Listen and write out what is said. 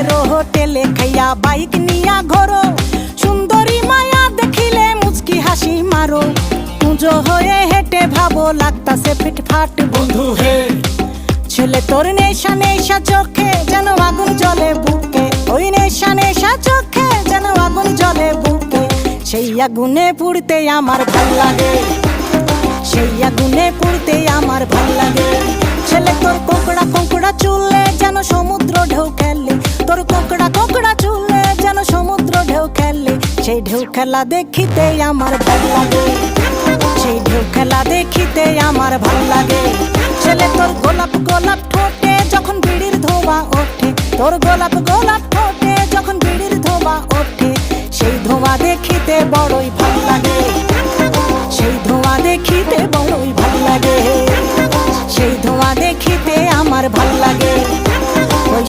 শহরের হোটেলে খাইয়া বাইক নিয়া ঘোরো, সুন্দরী মায়া দেখিলে মুচকি হাসি মারো, পুজো হয়ে হেঁটে ভাবো লাগতাছে ফিটফাট বন্ধু হে। ছেলে তোর নেশা নেশা চোখে যেন আগুন জ্বলে বুকে, ওই নেশা নেশা চোখে যেন আগুন জ্বলে বুকে, সেই আগুনে পুড়তে আমার ভাল লাগে, সেই আগুনে পুড়তে আমার ভাল লাগে। ছেলে তোর কোকড়া কোকড়া চুলে যেন সমুদ্র ঢেউ খেলে, তোর কোকড়া কোকড়া চুলে যেন সমুদ্র ঢেউ খেলে, সেই ঢেউ খেলা দেখিতে আমার ভাল লাগে, সেই ঢেউ খেলা দেখিতে আমার ভাল লাগে। ছেলে তোর গোলাপ গোলাপ ঠোঁটে যখন বিড়ির ধোঁয়া ওঠে, তোর গোলাপ গোলাপ ঠোঁটে যখন বিড়ির ধোঁয়া ওঠে, সেই ধোঁয়া দেখিতে বড়ই ভাল লাগে।